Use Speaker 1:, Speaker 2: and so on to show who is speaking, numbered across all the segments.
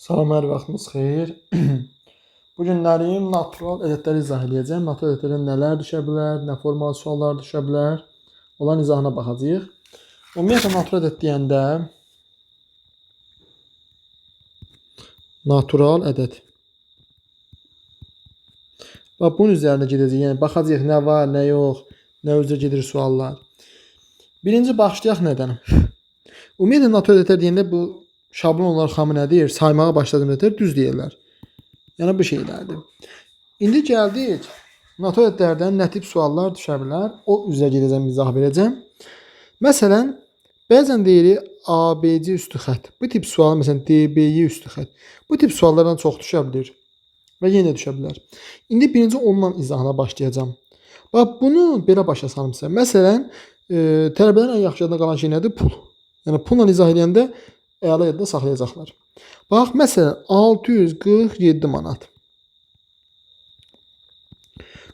Speaker 1: Salam, hər vaxtınız xeyir. Bu günlərim natural ədədləri izah edəcəm. Natural ədədlərdən nələr düşə bilər, nə formalı suallar düşə bilər, olan izahına baxacağıq. Ümumiyyətlə, natural ədəd deyəndə natural ədəd. Bax, bunun üzərində gedəcək. Yəni, baxacağıq nə var, nə yox, nə üzrə gedir suallar. Birinci başlayaq nədən? Ümumiyyətlə, natural ədədlər deyəndə bu şablon olaraq hamı nə deyir? Saymağa başladığım ədədlər düz deyirlər. Yəni bu şeylərdir. İndi gəldik natural ədədlərdən nə tip suallar düşə bilər? O üzrə gedəcəm, izah verəcəm. Məsələn, bəzən deyirik ABC üstü xətt. Bu tip sual, məsələn, DBY üstü xətt. Bu tip suallardan çox düşə bilir və yenə düşə bilər. İndi birinci ondan izahına başlayacağam. Bax, bunu belə başa salmışam. Məsələn, tələbələrin ən yaxşı yadında qalan şey nədir? Pul. Yəni pulla izah edəndə əla yadda saxlayacaqlar. Bax, məsələn, 647 manat.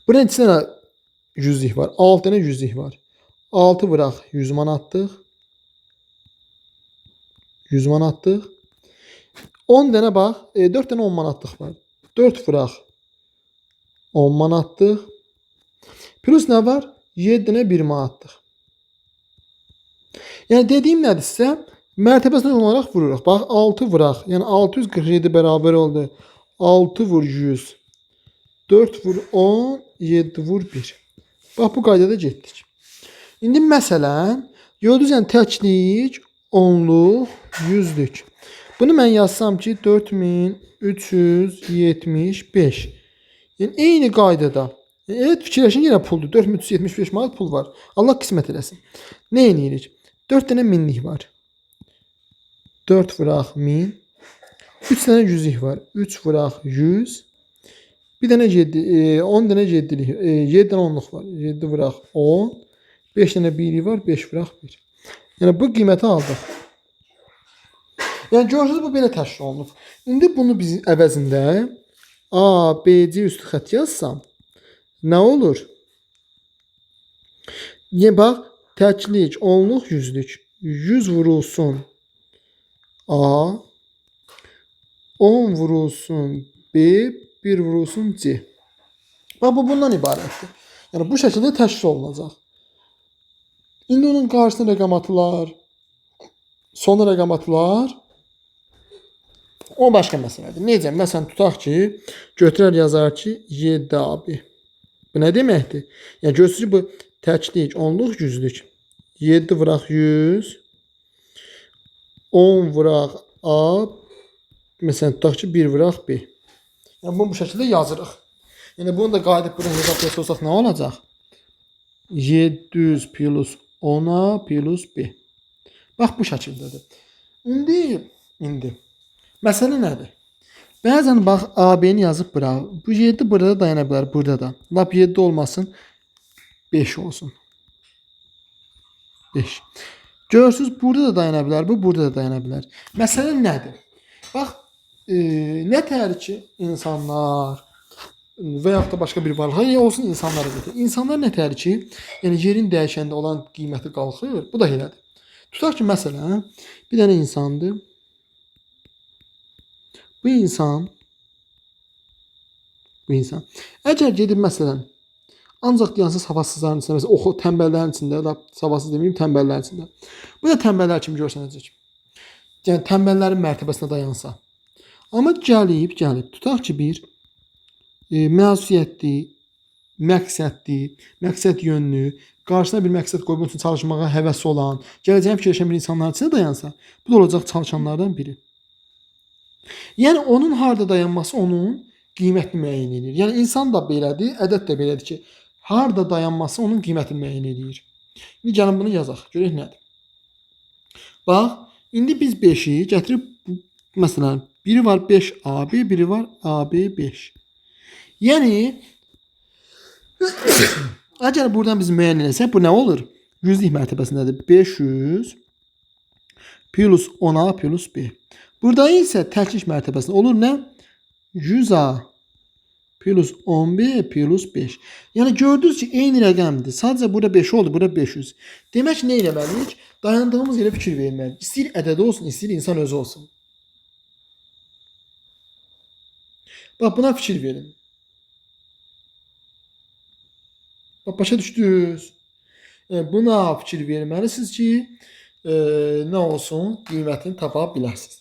Speaker 1: Burada neçə dənə yüzlük var? 6 dənə yüzlük var. 6 vıraq 100 manatlıq. 100 manatlıq. 10 dənə bax, 4 dənə 10 manatlıq var. 4 vıraq 10 manatlıq. Plus nə var? 7 dənə 1 manatlıq. Yəni dediyim nədirsə, mərtəbəsinə olaraq vururuq. Bax, 6 vuraq. Yəni 647 bərabər oldu. 6 vur 100. 4 vur 10. 7 vur 1. Bax, bu qaydada getdik. İndi məsələn, gördünüz, yəni təklik, onluq, yüzlük. Bunu mən yazsam ki, 4375. Yəni eyni qaydada. Evet, fikirləşin, yenə puldur. 4375 manat pul var. Allah qismət eləsin. Nə edirik? 4 dənə minlik var. 4 vıraq 1000. 3 dənə yüzlük var. 3 vıraq 100. Bir dənə 10 dənə 7'lik. 7 dənə 10'luq var. 7 vıraq 10. 5 dənə 1'lik var. 5 vıraq 1. Yəni bu qiyməti aldıq. Yəni görürsünüz, bu belə təşkil olunub. İndi bunu biz əvəzində A, B, C üstü xətt yazsam nə olur? Yəni bax, təklik, onluq, yüzlük. 100 vurulsun A, 10 vurulsun B, 1 vurulsun C. Bax, bu bundan ibarətdir. Yəni bu şəkildə təşkil olunacaq. İndi onun qarşısına rəqəm atılar, sona rəqəm atılar. O başqa məsələdir. Necə? Məsələn, tutaq ki, götürər yazar ki, 7 abi. Bu nə deməkdir? Yəni görürsünüz ki, bu təklik, onluq, yüzlük. 7 vıraq 100. 10 vıraq A. Məsələn, tutaq ki, 1 vıraq B. Yəni bunu bu şəkildə yazırıq. Yəni bunu da qayıdıb buradan hesablayacaq olsaq nə olacaq? 700 plus 10'a plus B. Bax, bu şəkildədir. İndi məsələ nədir? Bəzən bax, AB-ni yazıb bura. Bu 7 burada dayana bilər, burada da. Lap 7 olmasın, 5 olsun. 5. Görürsünüz, burada da dayana bilər, bu burada da dayana bilər. Məsələ nədir? Bax, nə təhər ki, insanlar və yaxud da başqa bir varlıq, yəni olsun insanlara götür. İnsanlar nə təhər ki, yəni yerin dəyişəndə olan qiyməti qalxır, bu da elədir. Tutaq ki, məsələn, bir dənə insandır. Bu insan əgər gedib məsələn ancaq deyansız havasızların içində, məsələn oxu tənbəllərin içində, savasız deməyim, tənbəllərin içində. Bu da tənbəllər kimi görsənəcək. Yəni tənbəllərin mərtəbəsinə dayansa. Amma gəlib, tutaq ki, bir məsuliyyətli, məqsədli, məqsəd yönlü, qarşısına bir məqsəd qoymaq üçün çalışmağa həvəsi olan, gələcəyin fikirləşən bir insanların içində dayansa, bu da olacaq çalışanlardan biri. Yəni onun harda dayanması onun qiymətini müəyyən edir. Yəni insan da belədir, ədəd də belədir ki, harda dayanması onun qiymətini müəyyən edir. İndi gəlin bunu yazaq. Görək nədir? Bax, indi biz 5'i gətirib məsələn, biri var 5AB, biri var AB5. Yəni əgər buradan biz müəyyən etsək, bu nə olur? Yüzlük mərtəbəsindədir. 500 plus 10A plus B. Burada isə təklik mərtəbəsində olur nə? 100A plus 10B plus 5. Yəni gördünüz ki, eyni rəqəmdir. Sadəcə burada 5 oldu, burada 500. Demək ki, nə eləməliyik? Dayandığımız yerə fikir verməliyik. İstəyir ədəd olsun, istəyir insan özü olsun. Bax buna fikir verin. Bax başa düşdünüz? Buna fikir verməlisiniz ki, nə olsun, qiymətini tapa biləsiniz.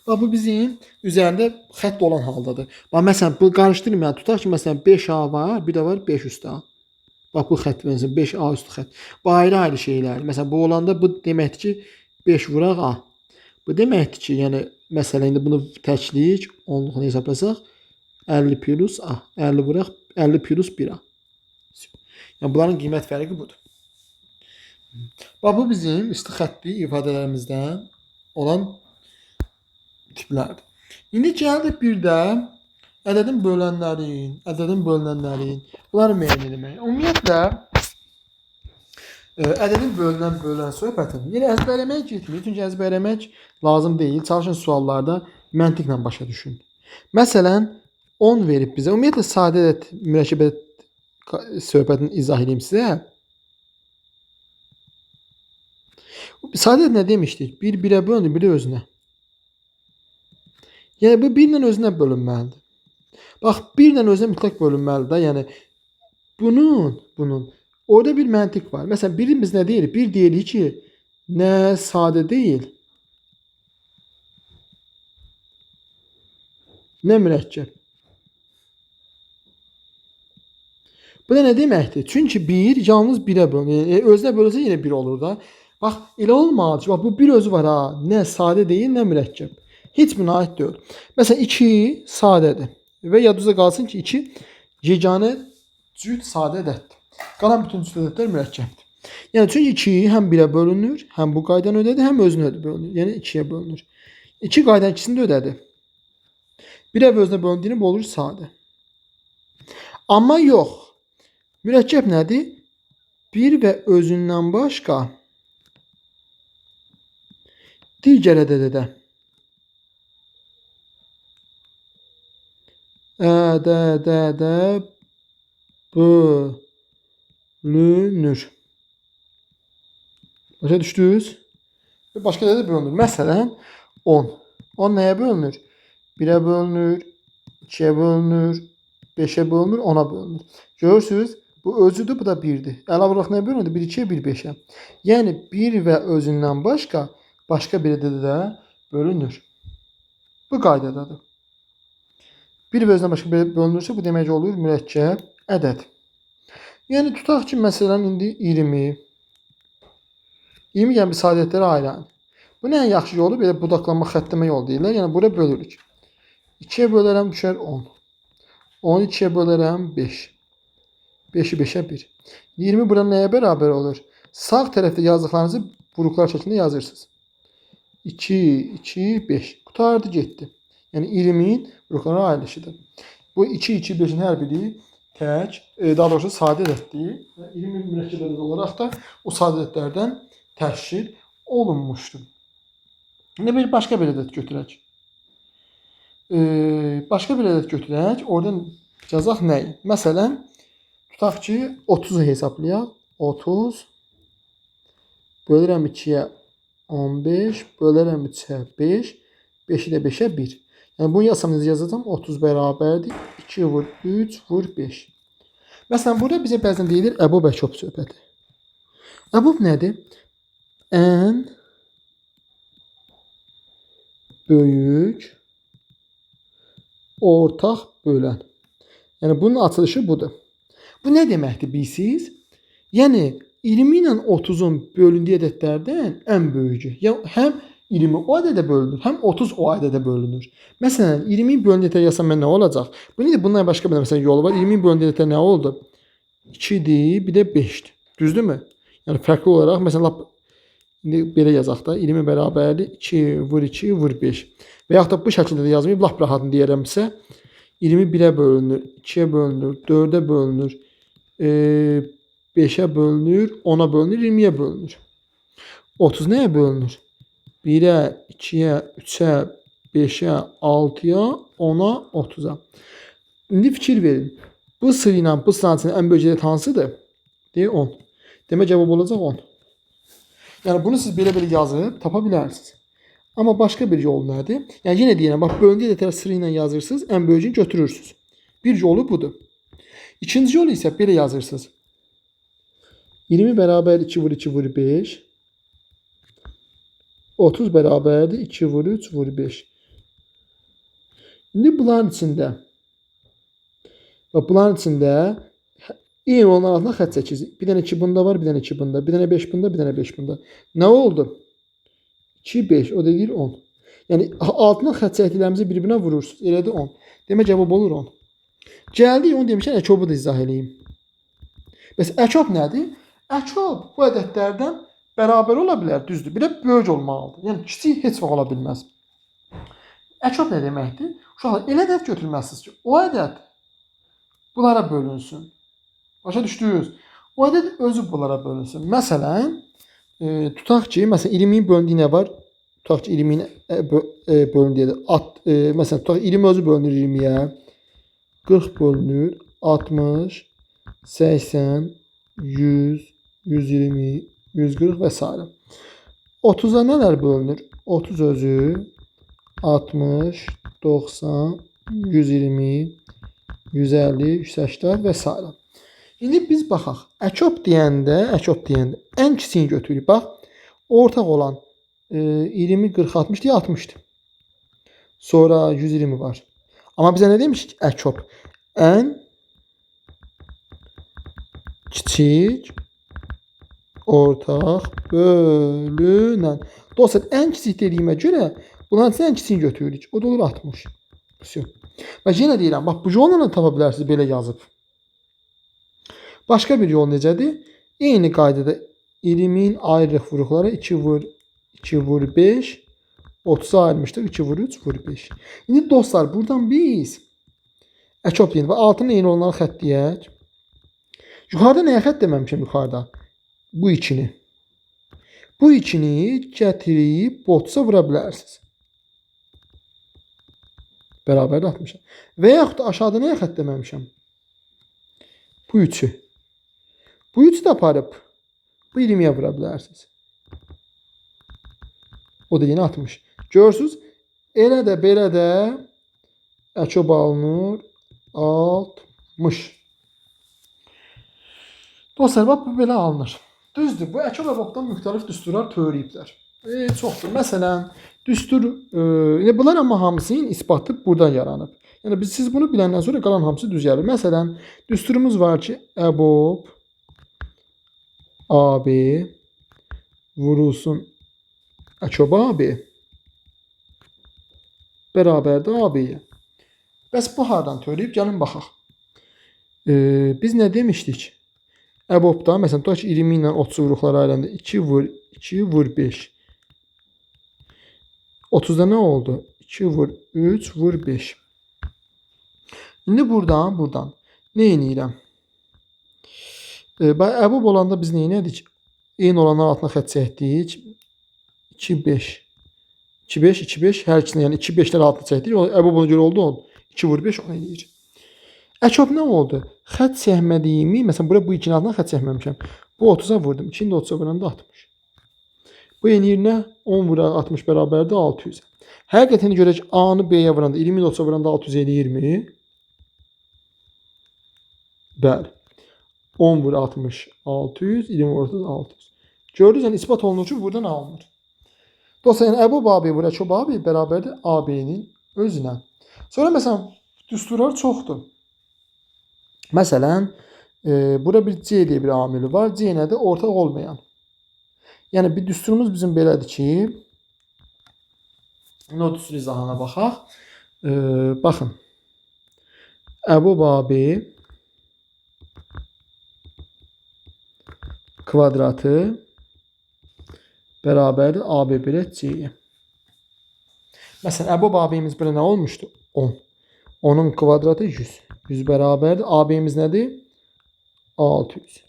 Speaker 1: Bax bu bizim üzərində xətt olan haldadır. Bax məsələn bu qarışdırmayın. Tutaq ki, məsələn 5A var, bir də var 5 üstə A. Bax bu xətt məsələn 5A üstü xətt. Bu ayrı-ayrı şeylərdir. Məsələn bu olanda bu deməkdir ki, 5 vuraq A. Bu deməkdir ki, yəni məsələn indi bunu təklik onluğunu hesablasaq 50 plus A. 50 vuraq 50 plus 1A. Yəni bunların qiymət fərqi budur. Bax bu bizim üstü xətti ifadələrimizdən olan tiplərdir. İndi gəldik bir də ədədin bölünənlərin bunları müəyyən etmək. Ümumiyyətlə ədədin bölünən söhbətini yenə əzbərləməyə getmir. Çünki əzbərləmək lazım deyil. Çalışın suallarda məntiqlə başa düşün. Məsələn 10 verib bizə. Ümumiyyətlə sadə ədəd mürəkkəb ədəd söhbətini izah edeyim sizə. Sadə ədəd nə demişdik? 1 1-ə bölünür, 1 özünə. Yəni bu 1 ilə özünə bölünməlidir. Bax 1 ilə özünə mütləq bölünməlidir də. Yəni bunun orada bir məntiq var. Məsələn birimiz nə deyir? 1 deyirik ki, nə sadə deyil, nə mürəkkəb. Bu da nə deməkdir? Çünki 1 yalnız 1-ə bölünür. Özünə bölünsə yenə 1 olur da. Bax elə olmadı ki, bax bu 1 özü var ha. Nə sadə deyil, nə mürəkkəb. Heç birine aid deyil. Məsələn 2 sadədir. Və yadınızda qalsın ki 2 yeganə cüt sadə ədəddir. Qalan bütün cüt ədədlər mürəkkəbdir. Yəni çünki 2 həm 1-ə bölünür, həm bu qaydanı ödədi, həm özünü bölünür. Yəni 2-yə bölünür. 2 qaydanın ikisini də ödədi. 1-ə və özünə bölündüyünü bu olur sadə. Amma yox. Mürəkkəb nədir? 1 və özündən başqa digər ədədə bölünür. Başa düşdünüz? Başqa ədədə bölünür. Məsələn 10. 10 nəyə bölünür? 1-ə bölünür, 2-yə bölünür, 5'e bölünür, 10'a bölünür. Görürsünüz? Bu özüdür, bu da 1'dir. Əlavə olaraq nəyə bölünür? 1 2'yə, 1 5'ə. Yəni 1 və özündən başqa bir ədədə də bölünür. Bu qaydadadır. 1 və özündən başqa bir bölünürsə, bu demək olur mürəkkəb ədəd. Yəni tutaq ki, məsələn indi 20. 20 yəni bir sadə ədədlərə ayrılır. Bu nə yaxşı yolu? Belə budaqlanma, xəttləmə yolu deyirlər. Yəni bura bölürük. 2'yə bölərəm düşər 10. 10'u 2'ye bölərəm 5. 5'i 5'e 1. 20 bura nəyə bərabər olur? Sağ tərəfdə yazdıqlarınızı buruqlar şəklində yazırsınız. 2, 2, 5. Qutardı getdi. Yəni 20'in buruqlara ayrılışıdır. Bu 2, 2, 5'in hər biri tək, daha doğrusu sadə ədəddir. 20 mürəkkəb ədəd olaraq da o sadə ədədlərdən təşkil olunmuşdur. İndi bir başqa bir ədəd götürək. Başqa bir ədəd götürək. Oradan yazaq nəyi? Məsələn, tutaq ki, 30'u hesablayaq. 30 bölürəm 2'yə 15, bölürəm 3'ə 5, 5'i də 5'ə 1. Yəni bunu yazsam yazacağım. 30 bərabərdir. 2 vur 3 vur 5. Məsələn, burada bizə bəzən deyilir əbob-əkob söhbəti. Əbob nədir? Ən böyük ortaq bölən. Yəni bunun açılışı budur. Bu nə deməkdir bilirsiniz? Yəni 20 ilə 30'un bölündüyü ədədlərdən ən böyüyü. Yəni həm 20 o ədədə bölünür, həm 30 o ədədə bölünür. Məsələn 20 bölündüyü ədədə yazsam mən nə olacaq? Bunun da bundan başqa bir məsələn yolu var. 20 bölündüyü ədədə nə oldu? 2'dir, bir də 5'dir. Düzdürmü? Yəni fərqli olaraq məsələn lap indi belə yazaq da 20 bərabərdir 2 vur 2 vur 5. Və yaxud da bu şəkildə də yazmayıb lap rahatını deyərəmsə 20 1'ə bölünür, 2'yə bölünür, 4'ə bölünür, 5'ə bölünür, 10'a bölünür, 20'yə bölünür. 30 nəyə bölünür? 1'ə, 2'yə, 3'ə, 5'ə, 6'ya, 10'a, 30'a. İndi fikir verin. Bu sıra ilə bu sıranın ən böyük ədəd hansıdır? Deyir 10. Demək cavab olacaq 10. Yəni bunu siz belə yazıb tapa bilərsiniz. Amma başqa bir yol nədir? Yəni yenə deyirəm, bax bölündüyü ədədləri sıra ilə yazırsınız, ən böyüyünü götürürsünüz. Bir yolu budur. İkinci yolu isə belə yazırsınız. 20 bərabər 2 vur 2 vur 5. 30 bərabərdir 2 vur 3 vur 5. İndi bunların içində eyni olan altına xətt çəkirsiniz. Bir dənə 2 bunda var, bir dənə 2 bunda, bir dənə 5 bunda, bir dənə 5 bunda. Nə oldu? 2, 5, o da deyir 10. Yəni altına xətt çəkdiklərimizi bir-birinə vurursunuz. Elədir 10. Demək cavab olur 10. Gəldik 10 demişəm, əkobu da izah eləyim. Bəs əkob nədir? Əkob bu ədədlərdən bərabər ola bilər, düzdür. Bir də böyük olmalıdır. Yəni kiçik heç vaxt ola bilməz. Əkob nə deməkdir? Uşaqlar elə ədəd götürməsiniz ki, o ədəd bunlara bölünsün. Başa düşdünüz? O ədəd özü bunlara bölünsün. Məsələn, tutaq ki, məsələn 20-nin bölündüyü nə var? Tutaq ki, 20-nin bölündüyü məsələn, tutaq 20 özü bölünür 20-yə. 40 bölünür 60, 80, 100, 120, 140 və s. 30-a nələr bölünür? 30 özü 60, 90, 120, 150, 180 və s. İndi biz baxaq. Əkob deyəndə ən kiçiyini götürürük. Bax, ortaq olan 20, 40, 60 deyə 60-dır. Sonra 120 var. Amma bizə nə demişik? Əkob ən kiçik ortaq bölünən. Dostlar, ən kiçik dediyimə görə bunların ən kiçiyini götürürük. O da olur 60. Və yenə deyirəm, bax bu yolla da tapa bilərsiniz belə yazıb. Başqa bir yol necədir? Eyni qaydada 20-nin ayrılıq vuruqları 2 vur 2 vur 5, 30'a ayırmışdıq 2 vur 3 vur 5. İndi dostlar, buradan biz əkob deyil və altına eyni olanları xətt deyək. Yuxarıda nəyə xətt deməmişəm yuxarıda? Bu ikini. Bu ikini gətirib 30'a vura bilərsiniz. Bərabər 60. Və yaxud da aşağıda nəyə xətt deməmişəm? Bu üçü. Bu üçü də aparıb bu 20'yə vura bilərsiniz. O da yine 60. Görürsünüz? Elə də belə də əkob alınır 60. Dostlar, bax bu belə alınır. Düzdür, bu əkob əbobdan müxtəlif düsturlar törəyiblər. Çoxdur. Məsələn, düstur, bunlar amma hamısının isbatı buradan yaranıb. Yəni siz bunu biləndən sonra qalan hamısı düz gəlir. Məsələn, düsturumuz var ki, əbob AB vurulsun əkob AB bərabərdir AB-yə. Bəs bu hardan törəyib? Gəlin baxaq. Biz nə demişdik? Əbobda, məsələn, tutaq ki, 20 ilə 30 vuruqları ayıranda 2 vur 5. 30'da nə oldu? 2 vur 3 vur 5. İndi buradan nə edirəm? Əbob olanda biz nə edirik? Eyni olanların altına xətt çəkdik. 2 5. 2 5 2 5 hər ikisini, yəni 2 5'ləri altına çəkdik. Əbob ona görə oldu 10. 2 vur 5 onu eləyir. Əkob nə oldu? Xətt çəkmədiyimi, məsələn, bura bu 2'nin altına xətt çəkməmişəm. Bu 30'a vurdum. 2'ni də 30'a vuranda 60. Bu eləyir nə? 10 vura 60 bərabərdir 600. Həqiqətən görək A-nı B-yə vuranda 20'ni 30'a vuranda 600 eləyirmi? Bəli. 10 vur 60 600, 20 vur 30 600. Gördünüz, yəni isbat olunur ki, buradan alınır. Dostlar, yəni əbob AB vur əkob AB bərabərdir AB-nin özünə. Sonra məsələn, düsturlar çoxdur. Məsələn, burada bir C diye bir amili var. C nədir? Ortaq olmayan. Yəni bir düsturumuz bizim belədir ki, o düstur izahına baxaq. Baxın. Əbob AB kvadratı bərabərdir AB bölü C-yə. Məsələn, əbob AB-miz burada nə olmuşdu? 10. Onun kvadratı 100. 100 bərabərdir. AB-miz nədir? 600.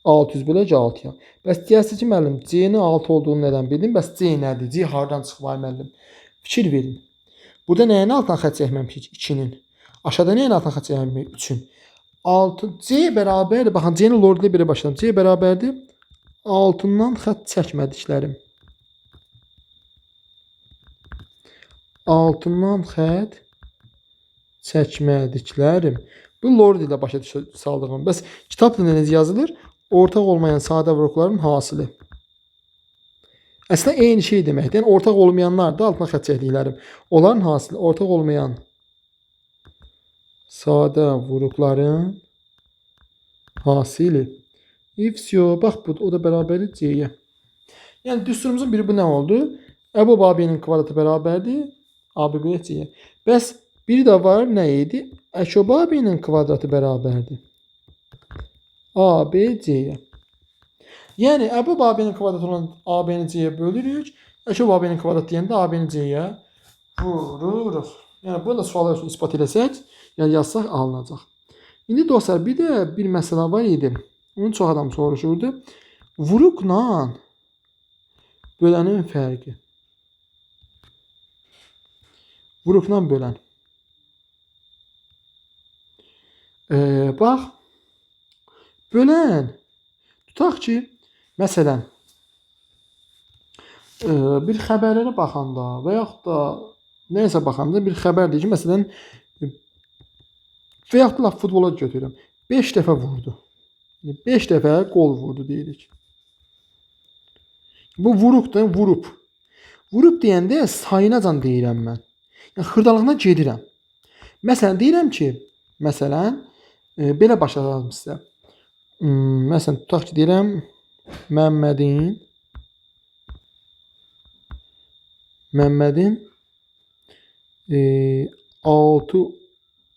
Speaker 1: 600 böləcək 6-ya. Bəs deyərsiniz ki, müəllim, C-nin 6 olduğunu nədən bildin? Bəs C nədir? C hardan çıxıb ay müəllim? Fikir verin. Burada nəyin altına xətt çəkməmişik? 2-nin. Aşağıda nəyin altına xətt çəkməmişik? 3-ün. 6 C bərabərdir. Baxın, C-nin lorduyla belə başlayalım. C bərabərdir 6-dan xətt çəkmədiklərim. altından xətt çəkmədiklərim. Bu Lord ilə başa saldığım. Bəs kitab dilində necə yazılır? Ortaq olmayan sadə vurğuların hasılı. Əslində eyni şey deməkdir. Yəni ortaq olmayanlar da altına xətt çəkdiklərim. Onların hasılı ortaq olmayan sadə vurğuların hasılı. Ifsyo, bax bu o da bərabərdir C-yə. Yəni düsturumuzun biri bu nə oldu? Əbu AB-nin kvadratı bərabərdir AB bölü C-yə. Bəs biri də var nə idi? Əşob AB-nin kvadratı bərabərdir AB C-yə. Yəni Əbu AB-nin kvadratı olan AB-ni C-yə bölürük. Əşob AB-nin kvadratı deyəndə AB-ni C-yə vururuq. Yəni bunu da suallar üçün isbat eləsək, yəni yazsaq alınacaq. İndi dostlar bir də bir məsələ var idi. Onu çox adam soruşurdu. Vuruqla bölənin fərqi. Vuruqla bölən. Bax, bölən, tutaq ki, məsələn, bir xəbərlərə baxanda və yaxud da nəyəsə baxanda bir xəbər deyir ki, məsələn, və yaxud da futbola götürürəm. 5 dəfə vurdu. 5 dəfə qol vurdu deyirik. Bu vuruqdur, vurub. Vurub deyəndə sayınacan deyirəm mən. Yəni xırdalığına gedirəm. Məsələn deyirəm ki, belə başlayacağım sizə. Məsələn tutaq ki, deyirəm Məmmədin 6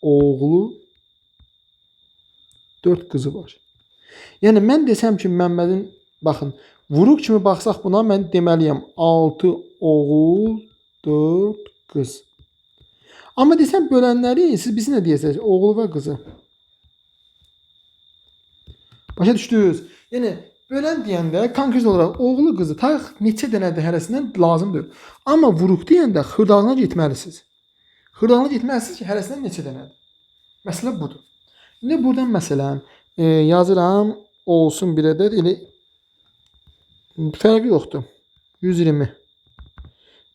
Speaker 1: oğlu 4 qızı var. Yəni mən desəm ki, Məmmədin baxın, vuruq kimi baxsaq buna mən deməliyəm 6 oğul 4 qız. Amma desəm bölənləri siz biz nə deyəcəksiniz? Oğlu və qızı. Başa düşdünüz? Yəni bölən deyəndə konkret olaraq oğlu qızı tarix neçə dənədir hərəsindən lazımdır. Amma vuruq deyəndə xırdalığına getməlisiniz. Xırdalığına getməlisiniz ki, hərəsindən neçə dənədir. Məsələ budur. İndi buradan məsələn yazıram olsun bir ədəd elə fərqi yoxdur. 120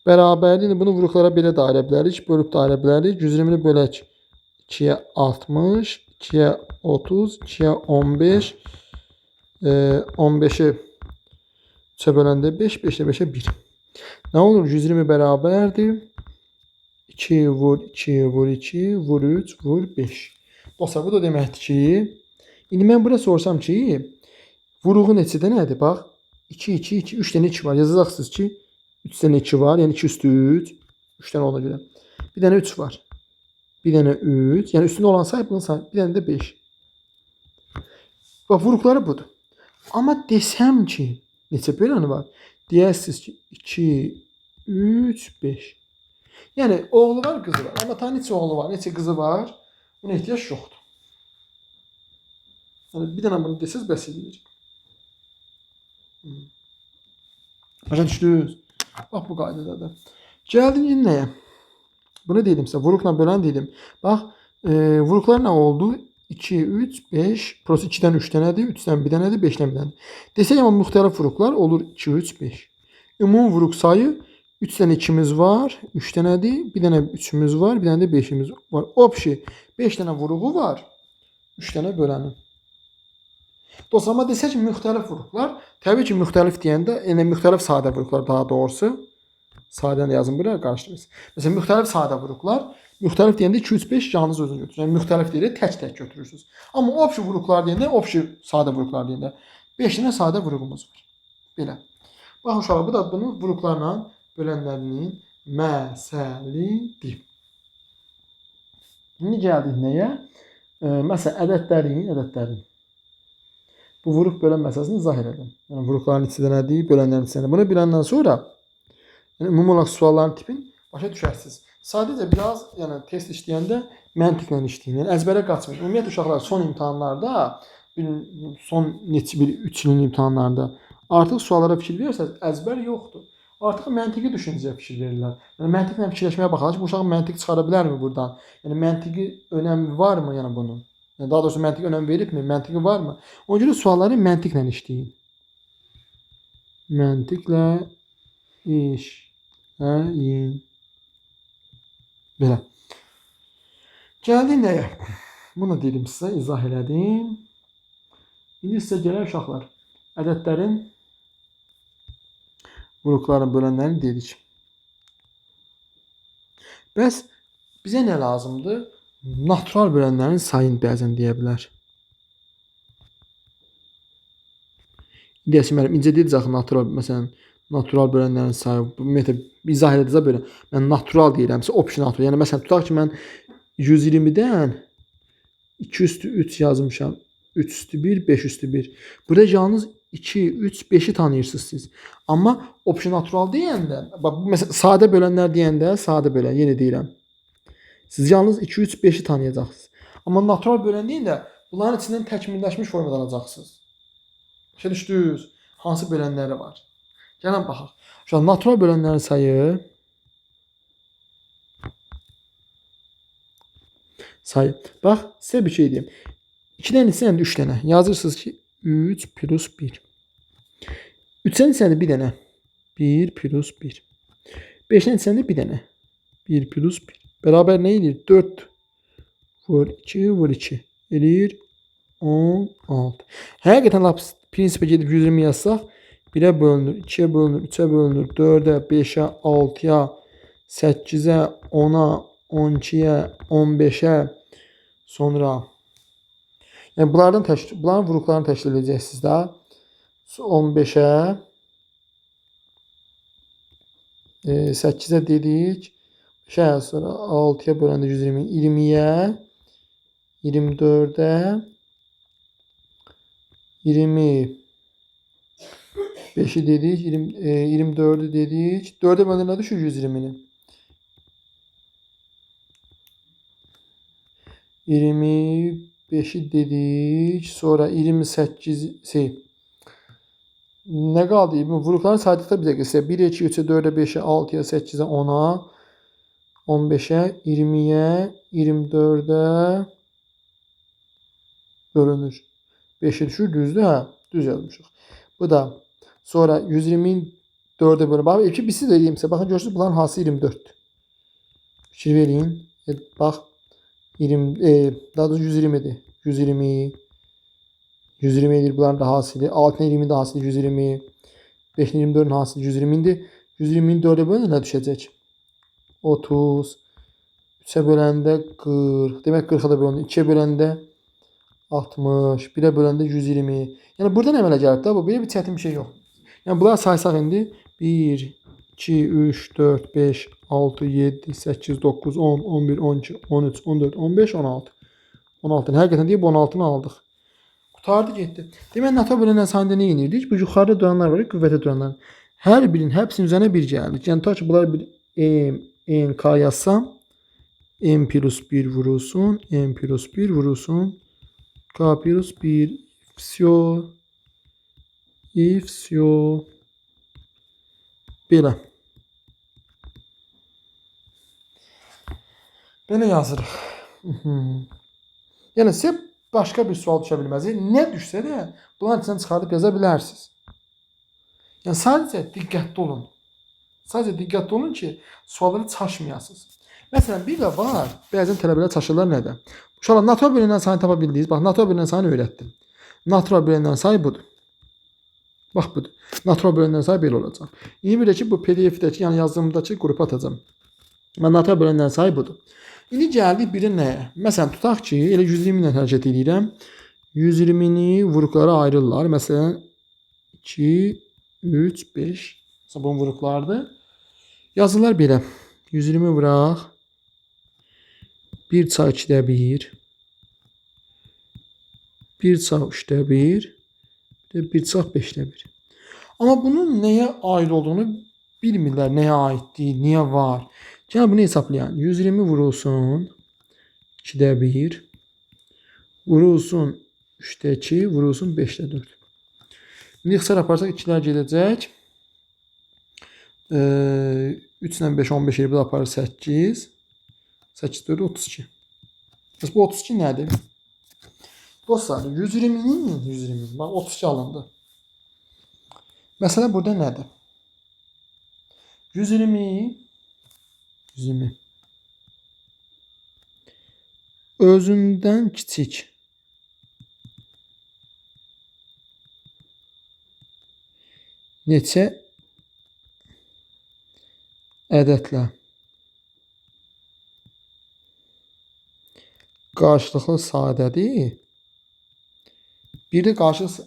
Speaker 1: bərabərdir. İndi bunu vuruqlara belə də ayıra bilərik. Bölüb də ayıra bilərik. 120-ni bölək 2-yə 60, 2-yə 30, 2-yə 15, 15-i 3-ə böləndə 5, 5-ə 5-ə 1. Nə olur? 120 bərabərdir. 2 vur 2 vur 2 vur 3 vur 5. Dostlar bu da deməkdir ki, indi mən bura sorsam ki, vuruğu neçə dənədir? Bax, 2, 2, 2, 3 dənə 2 var. Yazacaqsınız ki, 3 dənə 2 var. Yəni 2 üstü 3. 3 dənə ona görə. Bir dənə 3 var. Bir dənə 3. Yəni üstündə olan say bunun say. Bir dənə də 5. Bax, vuruqları budur. Amma desəm ki, neçə böləni var? Deyərsiniz ki, 2, 3, 5. Yəni oğlu var, qızı var. Amma ta neçə oğlu var, neçə qızı var? Buna ehtiyac yoxdur. Yəni bir dənə bunu desəz bəs edir. Başa düşdünüz? Bax bu qaydadadır. Gəldim indi nəyə? Bunu dedim sizə, vuruqla bölən dedim. Bax, vuruqlar nə oldu? 2, 3, 5, prosi 2-dən 3 dənədir, 3-dən 1 dənədir, 5-dən 1 dənədir. Desək amma müxtəlif vuruqlar olur 2, 3, 5. Ümumi vuruq sayı 3 dənə 2-miz var, 3 dənədir, bir dənə 3-ümüz var, bir dənə də 5-imiz var. Opşi 5 dənə vuruğu var, 3 dənə böləni. Dostlar, amma desək ki, müxtəlif vuruqlar, təbii ki, müxtəlif deyəndə, yəni müxtəlif sadə vuruqlar daha doğrusu, sadən yazın buraya qarşılayırız. Məsələn, müxtəlif sadə vuruqlar, müxtəlif deyəndə 2, 3, 5 canınız özünü götürür. Yəni müxtəlif deyəndə tək-tək götürürsünüz. Amma opşi vuruqlar deyəndə, opşi sadə vuruqlar deyəndə 5 dənə sadə vuruğumuz var. Belə. Bax uşaqlar, bu da bunu vuruqlarla bölənlərinin məsəlidir. İndi gəldik nəyə? Məsələn, ədədlərin. Bu vuruq bölən məsələsini izah edelim. Yəni vuruqların neçə dənədir, bölənlərin neçə dənədir. Bunu biləndən sonra yəni ümumi olaraq sualların tipini başa düşərsiniz. Sadəcə biraz yəni test işləyəndə məntiqlə işləyin. Yəni əzbərə qaçmayın. Ümumiyyətlə uşaqlar son imtahanlarda, son neçə bir 3 ilin imtahanlarında artıq suallara fikir verirsəniz, əzbər yoxdur. Artıq məntiqi düşüncəyə fikir verirlər. Yəni məntiqlə fikirləşməyə baxırlar ki, bu uşaq məntiq çıxara bilərmi buradan? Yəni məntiqi önəmi varmı yəni bunun? Yəni daha doğrusu məntiq önəm veribmi? Məntiqi varmı? Ona görə sualları məntiqlə işləyin. Məntiqlə işləyin. Belə. Gəldik nəyə? Bunu dedim sizə, izah elədim. İndi sizə gələk uşaqlar. Ədədlərin qrupların bölənlərini dedik. Bəs bizə nə lazımdır? Natural bölənlərin sayını bəzən deyə bilər. İndi müəllim incə dedik axı natural, məsələn, natural bölənlərin sayı, bu metod izah edəcə belə. Mən natural deyirəmsə, optional. Yəni məsələn tutaq ki mən 120-dən 2 üstü 3 yazmışam. 3 üstü 1, 5 üstü 1. Burada yalnız 2, 3, 5'i tanıyırsınız siz. Amma optional deyəndə, bax məsələn sadə bölənlər deyəndə, sadə bölən yenə deyirəm. Siz yalnız 2, 3, 5'i tanıyacaqsınız. Amma natural bölən deyəndə bunların içindən təkmilləşmiş formada alacaqsınız. Başa düşdünüz? Hansı bölənləri var? Gəlin baxaq. Şu an natural bölənlərin sayı Bax, sizə bir şey deyim. 2-dən içində 3 dənə. Yazırsınız ki 3 plus 1. 3-dən içində 1 dənə. 1 plus 1. 5-dən içində 1 dənə. 1 plus 1. Bərabər nə edir? 4 vur 2 vur 2. Eləyir 16. Həqiqətən lap prinsipə gedib 120 yazsaq 1'ə bölünür, 2'ə bölünür, 3'ə bölünür, 4'ə, 5'ə, 6'ya, 8'ə, 10'a, 12'yə, 15'ə, sonra yəni bunların vuruklarını təşkil edəcəksiniz də. 15'ə, 8'ə dedik. Sonra 6'ya böləndə 120, 20'yə, 24'ə, 25'i dedik, 24'ü dedik. 4'ə böləndə nə düşür 120'ni? 25'i dedik. Sonra 28'i nə qaldı? Vurukların saydıqda bir dəqiqə sizə 1'ə, 2'ə, 3'ə, 4'ə, 5'ə, 6'ya, 8'ə, 10'a, 15'ə, 20'yə, 24'ə bölünür. 5'e düşür, düzdür? Hə, düz yazmışıq. Bu da sonra 120'nin 4'ə bölünür. Bax, bir siz də eləyim sizə. Baxın, görürsünüz bunların hansı 24'dür. Fikir verin. Bax, 20, daha doğrusu 120'dir. 120, 120 edir bunların da hasili. 6'ın 20'nin da hasili 120. 5'in 24'ün hasili 120'dir. 120'nin 4'ə bölündə nə düşəcək? 30. 3'ə böləndə 40. Demək 40'a da bölündü. 2'ə böləndə 60. 1'ə böləndə 120. Yəni buradan əmələ gəlib də bu. Belə bir çətin bir şey yox. Yəni bunları saysaq indi 1, 2, 3, 4, 5, 6, 7, 8, 9, 10, 11, 12, 13, 14, 15, 16. 16'ın həqiqətən deyib 16'ını aldıq. Qutardı getdi. Demək natural bölənlərin sayında nə edirdik? Bu yuxarıda duranlar var, qüvvətə duranlar. Hər birinin hepsinin üzərinə 1 gəldik. Yəni ta ki bunlar bir n k yazsam n plus 1 vurulsun, n plus 1 vurulsun, k plus 1 все belə. Belə yazırıq. Yəni sizə başqa bir sual düşə bilməz. Nə düşsə də bunların içindən çıxardıb yaza bilərsiniz. Yəni sadəcə diqqətli olun. Sadəcə diqqətli olun ki, sualları çaşmayasınız. Məsələn, bir də var, bəzən tələbələr çaşırlar nədə? Uşaqlar, natural bölənlərin sayını tapa bildiniz. Bax, natural bölənlərin sayını öyrətdim. Natural bölənlərin sayı budur. Bax, budur. Natural bölənlərin sayı belə olacaq. İndi bir də ki, bu PDF-dəki, yəni yazdığımdakı qrupa atacağım. Mən natural bölənlərin sayı budur. İndi gəldik biri nəyə? Məsələn, tutaq ki, elə 120 ilə hərəkət edirəm. 120'ni vuruklara ayrırlar. Məsələn, 2, 3, 5. Bunun vuruklardır. Yazılar belə. 120 vuraq. 1 çarpı 2'də 1. 1 çarpı 3'də 1. 1 çarpı 5'də 1. Amma bunun nəyə aid olduğunu bilmirlər. Nəyə aiddir, niyə var. Gəlin bunu hesablayalım. 120 vurulsun 2'də 1. Vurulsun 3'də 2. Vurulsun 5'də 4. İndi ixtisar aparsaq 2'lər gedəcək. 3 ilə 5, 15 eləyib aparır 8. 8, 4, 32. Bəs bu 32 nədir? Dostlar, 120'nin, bax 32 alındı. Məsələ burada nədir? 120. özündən kiçik neçə ədədlə qarşılıqlı sadədir. Bir də qarşılıqlı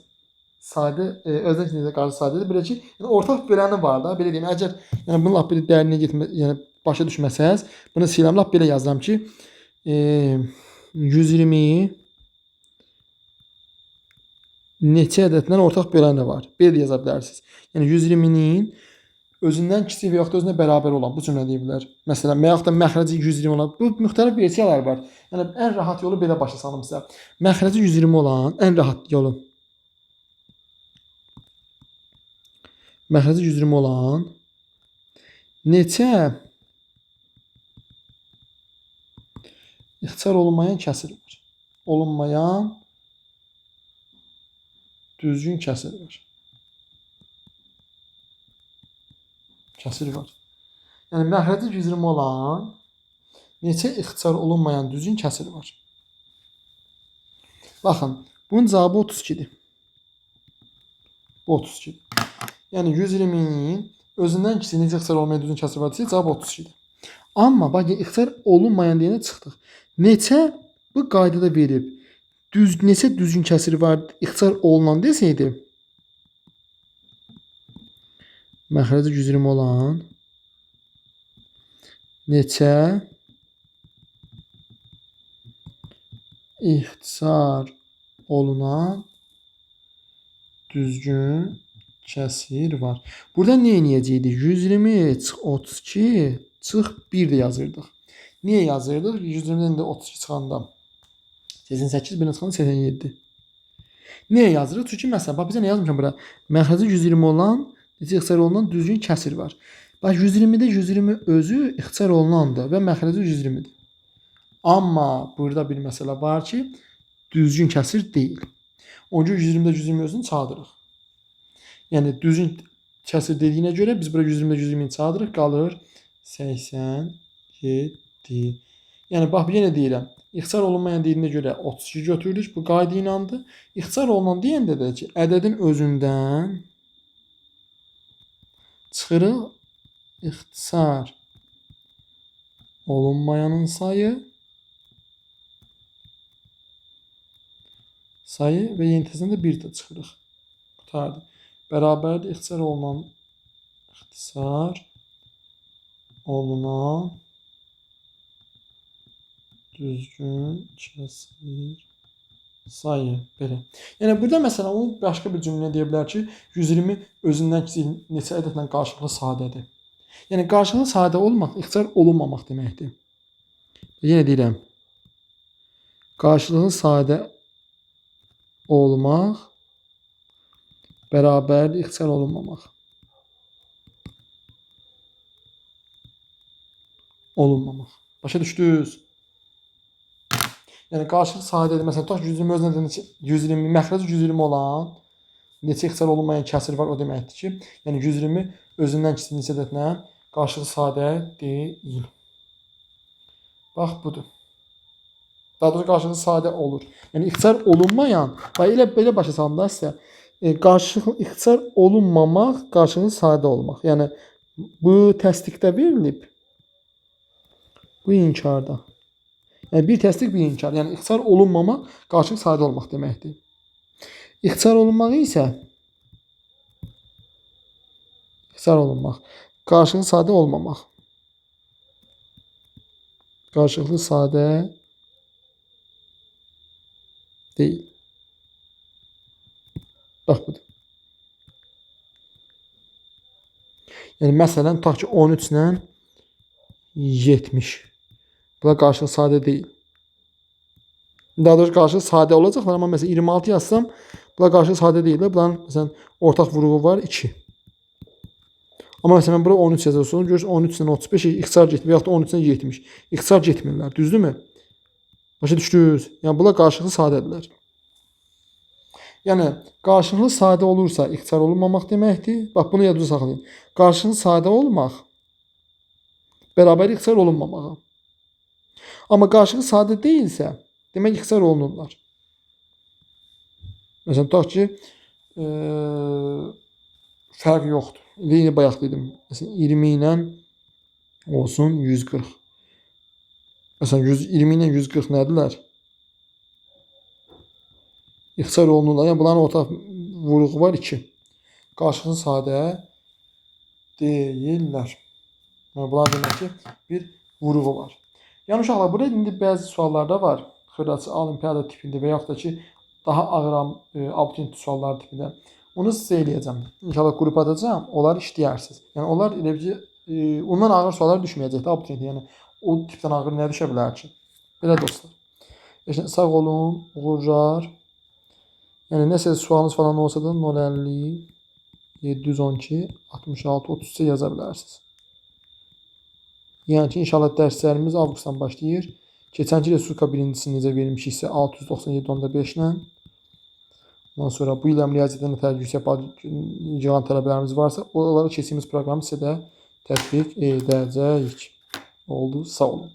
Speaker 1: sadə özdən kiçik qarşılıqlı sadədir. Bir də ki, yəni ortaq böləni var da. Belə deyim, əgər yəni bunu lap belə dərinə getmə, yəni başa düşməsəz, bunu siləm, lap belə yazıram ki, 120 neçə ədədlə ortaq böləni var. Belə də yaza bilərsiniz. Yəni 120-nin özündən kiçik və yaxud da özünə bərabər olan bu cümlə deyə bilər. Məsələn, və yaxud da məxrəci 120 olan bu müxtəlif versiyalar var. Yəni ən rahat yolu belə başa salım sizə. Məxrəci 120 olan ən rahat yolu. Məxrəci 120 olan neçə ixtisar olunmayan kəsir var. Olunmayan düzgün kəsir var. Kəsir var. Yəni məxrəci 120 olan neçə ixtisar olunmayan düzgün kəsir var. Baxın, bunun cavabı 32-dir. Bu 32-dir. Yəni 120-nin özündən kiçik necə ixtisar olmayan düzgün kəsir var desə, cavab 32-dir. Amma bax, ixtisar olunmayan deyənə çıxdıq. Neçə bu qaydada verib neçə düzgün kəsir var ixtisar olunan desəydi, məxrəci 120 olan neçə ixtisar olunan düzgün kəsir var. Burada nə edəcəkdik? 120 çıx 32 çıx 1 də yazırdıq. Niyə yazırdıq? 120-dən də 32 çıxanda 88, 1-dən çıxanda 87. Niyə yazırıq? Çünki məsələn, bax bizə nə yazmışam bura? Məxrəci 120 olan neçə ixtisar olunan düzgün kəsir var. Bax 120-də 120 özü ixtisar olunandır və məxrəci 120-dir. Amma burada bir məsələ var ki, düzgün kəsir deyil. Onun üçün 120-də 120 özünü çağırırıq. Yəni düzgün kəsir dediyinə görə biz bura 120-də 120-ni çağırırıq, qalır 87. Yəni bax yenə deyirəm. İxtisar olunmayan deyilənə görə 32 götürürük. Bu qayda ilandır. İxtisar olunan deyəndə də ki, ədədin özündən çıxırıq ixtisar olunmayanın sayı və yenitəsindən də 1 də çıxırıq. Qutardı. Bərabərdir ixtisar olunan düzgün kəsir sayı. Belə. Yəni burada məsələn o başqa bir cümlə deyə bilər ki, 120 özündən kiçik neçə ədədlə qarşılıqlı sadədir. Yəni qarşılıqlı sadə olmaq ixtisar olunmamaq deməkdir. Yenə deyirəm. Qarşılıqlı sadə olmaq bərabərdir ixtisar olunmamaq. Olunmamaq. Başa düşdünüz? Yəni qarşılıqlı sadədir. Məsələn, tutaq ki, 120 özündən 120 məxrəci 120 olan neçə ixtisar olunmayan kəsir var o deməkdir ki, yəni 120 özündən kiçik neçə ədədlə qarşılıqlı sadə deyil. Bax budur. Daha doğrusu qarşılıqlı sadə olur. Yəni ixtisar olunmayan və elə belə başa salım da sizə. Qarşılıqlı ixtisar olunmamaq, qarşılıqlı sadə olmaq. Yəni bu təsdiqdə verilib. Bu inkarda. Yəni bir təsdiq, bir inkar. Yəni ixtisar olunmamaq, qarşılıqlı sadə olmaq deməkdir. İxtisar olunmağı isə ixtisar olunmaq, qarşılıqlı sadə olmamaq. Qarşılıqlı sadə deyil. Bax budur. Yəni məsələn, tutaq ki 13 ilə 70. Bunlar qarşılıqlı sadə deyil. Daha doğrusu qarşılıqlı sadə olacaqlar, amma məsələn 26 yazsam, bunlar qarşılıqlı sadə deyillər. Bunların məsələn ortaq vuruğu var 2. Amma məsələn bura 13 yazırsınız, görürsünüz 13 ilə 35 ixtisar getmir, yaxud da 13 ilə 70. İxtisar getmirlər, düzdürmü? Başa düşdünüz? Yəni bunlar qarşılıqlı sadədirlər. Yəni qarşılıqlı sadə olursa ixtisar olunmamaq deməkdir. Bax bunu yadınızda saxlayın. Qarşılıqlı sadə olmaq bərabər ixtisar olunmamağa. Amma qarşılığı sadə deyilsə, demək ixtisar olunurlar. Məsələn, tutaq ki, fərq yoxdur. Yine bayaq dedim. Məsələn, 20 ilə olsun 140. Məsələn, 20 ilə 140 nədirlər? İxtisar olunurlar. Yəni bunların ortaq vurğu var 2. Qarşılığı sadə deyirlər. Yəni bunlar demək ki, bir vurğu var. Yəni uşaqlar, burada indi bəzi suallarda var. Xırdaçı olimpiada tipində və yaxud da ki, daha ağır abituriyent sualları tipində. Onu sizə eləyəcəm. İnşallah qrup atacağım. Onları işləyərsiniz. Yəni onlar elə bir ondan ağır suallar düşməyəcəkdir abituriyent. Yəni o tipdən ağır nə düşə bilər ki? Belə dostlar. Sağ olun, uğurlar. Yəni nəsə sualınız falan olsa da 050 712 66 33 yaza bilərsiniz. Yəni ki, inşallah dərslərimiz avqustdan başlayır. Keçənki Respublika birincisini necə vermişiksə 697.5 ilə. Ondan sonra bu il riyaziyyatdan nətər yüksək bal yığan tələbələrimiz varsa, onlara keçdiyimiz proqramı sizə də tətbiq edəcəyik. Oldu, sağ olun.